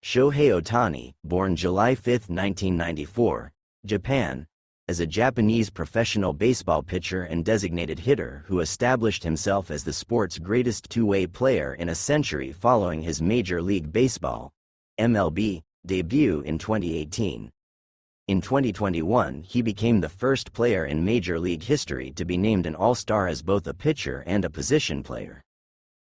Shohei Ohtani, born July 5, 1994, Japan, is a Japanese professional baseball pitcher and designated hitter who established himself as the sport's greatest two-way player in a century following his Major League Baseball (MLB) debut in 2018. In 2021, he became the first player in Major League history to be named an All-Star as both a pitcher and a position player.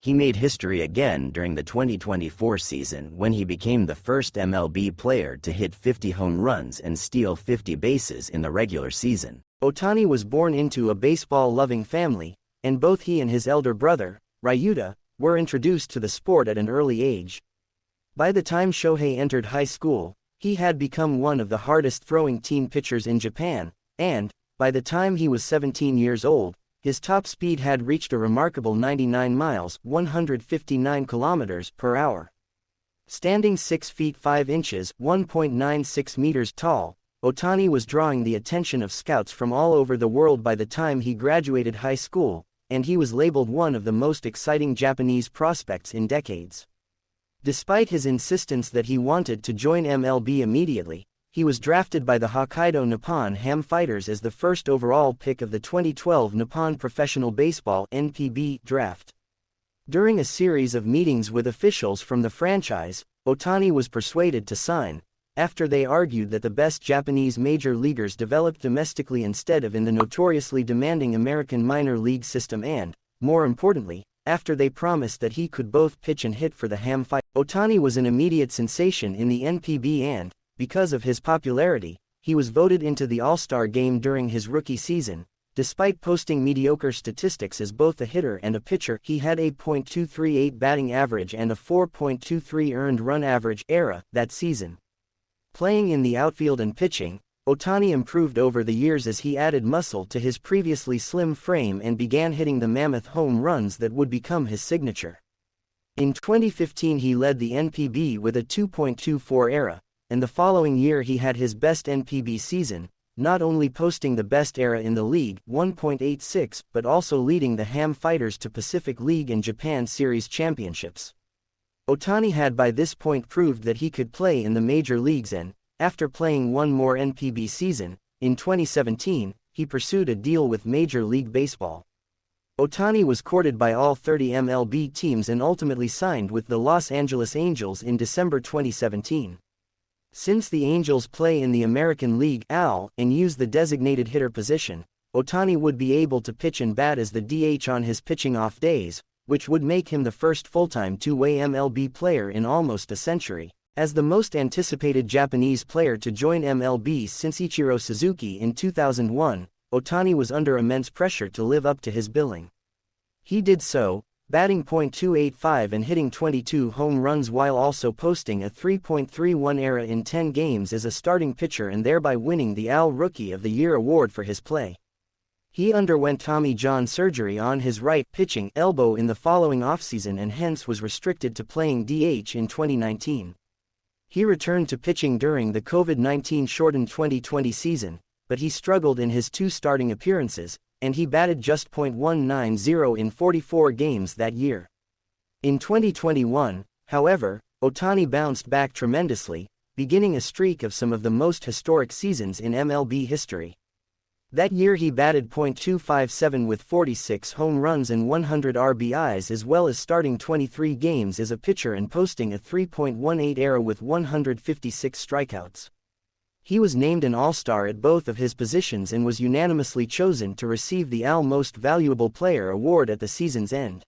He made history again during the 2024 season when he became the first MLB player to hit 50 home runs and steal 50 bases in the regular season. Ohtani was born into a baseball-loving family, and both he and his elder brother, Ryuta, were introduced to the sport at an early age. By the time Shohei entered high school, he had become one of the hardest-throwing teen pitchers in Japan, and, by the time he was 17 years old, his top speed had reached a remarkable 99 miles (159 kilometers) per hour. Standing 6 feet 5 inches (1.96 meters) tall, Ohtani was drawing the attention of scouts from all over the world by the time he graduated high school, and he was labeled one of the most exciting Japanese prospects in decades. Despite his insistence that he wanted to join MLB immediately, he was drafted by the Hokkaido Nippon Ham Fighters as the first overall pick of the 2012 Nippon Professional Baseball (NPB) draft. During a series of meetings with officials from the franchise, Ohtani was persuaded to sign, after they argued that the best Japanese major leaguers developed domestically instead of in the notoriously demanding American minor league system and, more importantly, after they promised that he could both pitch and hit for the Ham Fighters. Ohtani was an immediate sensation in the NPB and, because of his popularity, he was voted into the All-Star game during his rookie season. Despite posting mediocre statistics as both a hitter and a pitcher, he had a .238 batting average and a 4.23 earned run average (ERA) that season. Playing in the outfield and pitching, Ohtani improved over the years as he added muscle to his previously slim frame and began hitting the mammoth home runs that would become his signature. In 2015 he led the NPB with a 2.24 ERA, and the following year he had his best NPB season, not only posting the best ERA in the league, 1.86, but also leading the Ham Fighters to Pacific League and Japan Series championships. Ohtani had by this point proved that he could play in the major leagues and, after playing one more NPB season, in 2017, he pursued a deal with Major League Baseball. Ohtani was courted by all 30 MLB teams and ultimately signed with the Los Angeles Angels in December 2017. Since the Angels play in the American League (AL) and use the designated hitter position, Ohtani would be able to pitch and bat as the DH on his pitching off days, which would make him the first full-time two-way MLB player in almost a century. As the most anticipated Japanese player to join MLB since Ichiro Suzuki in 2001, Ohtani was under immense pressure to live up to his billing. He did so, batting .285 and hitting 22 home runs while also posting a 3.31 ERA in 10 games as a starting pitcher and thereby winning the AL Rookie of the Year award for his play. He underwent Tommy John surgery on his right pitching elbow in the following offseason and hence was restricted to playing DH in 2019. He returned to pitching during the COVID-19 shortened 2020 season, but he struggled in his two starting appearances, and he batted just .190 in 44 games that year. In 2021, however, Ohtani bounced back tremendously, beginning a streak of some of the most historic seasons in MLB history. That year he batted .257 with 46 home runs and 100 RBIs as well as starting 23 games as a pitcher and posting a 3.18 ERA with 156 strikeouts. He was named an All-Star at both of his positions and was unanimously chosen to receive the AL Most Valuable Player award at the season's end.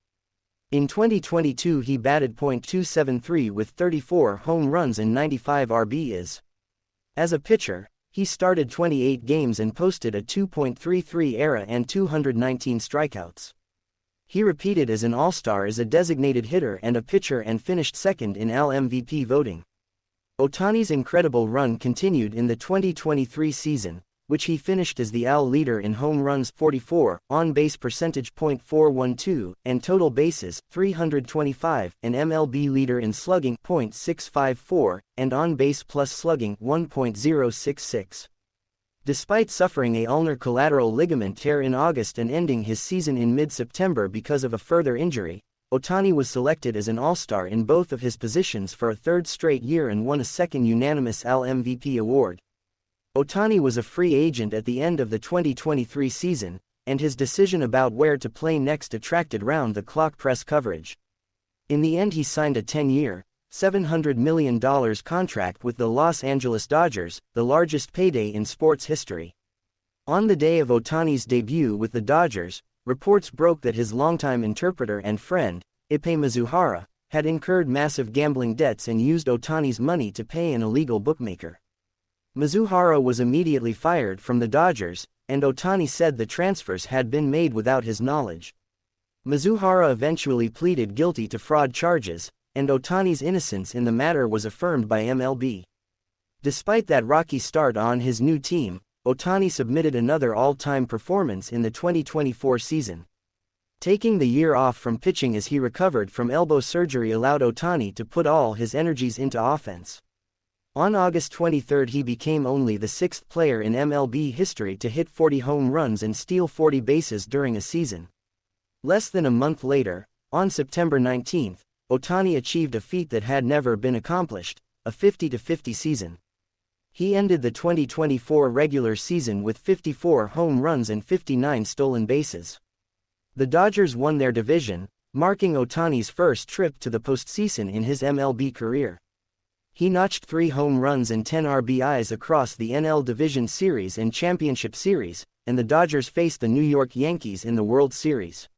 In 2022 he batted .273 with 34 home runs and 95 RBIs. As a pitcher, he started 28 games and posted a 2.33 ERA and 219 strikeouts. He repeated as an All-Star as a designated hitter and a pitcher and finished second in AL MVP voting. Ohtani's incredible run continued in the 2023 season, which he finished as the AL leader in home runs 44, on-base percentage .412, and total bases 325, and MLB leader in slugging .654, and on-base plus slugging 1.066. Despite suffering a ulnar collateral ligament tear in August and ending his season in mid-September because of a further injury, Ohtani was selected as an All-Star in both of his positions for a third straight year and won a second unanimous AL MVP award. Ohtani was a free agent at the end of the 2023 season, and his decision about where to play next attracted round-the-clock press coverage. In the end he signed a 10-year, $700 million contract with the Los Angeles Dodgers, the largest payday in sports history. On the day of Ohtani's debut with the Dodgers, reports broke that his longtime interpreter and friend, Ippei Mizuhara, had incurred massive gambling debts and used Ohtani's money to pay an illegal bookmaker. Mizuhara was immediately fired from the Dodgers, and Ohtani said the transfers had been made without his knowledge. Mizuhara eventually pleaded guilty to fraud charges, and Ohtani's innocence in the matter was affirmed by MLB. Despite that rocky start on his new team, Ohtani submitted another all-time performance in the 2024 season. Taking the year off from pitching as he recovered from elbow surgery allowed Ohtani to put all his energies into offense. On August 23 he became only the sixth player in MLB history to hit 40 home runs and steal 40 bases during a season. Less than a month later, on September 19, Ohtani achieved a feat that had never been accomplished, a 50-50 season. He ended the 2024 regular season with 54 home runs and 59 stolen bases. The Dodgers won their division, marking Ohtani's first trip to the postseason in his MLB career. He notched 3 home runs and 10 RBIs across the NL Division Series and Championship Series, and the Dodgers faced the New York Yankees in the World Series.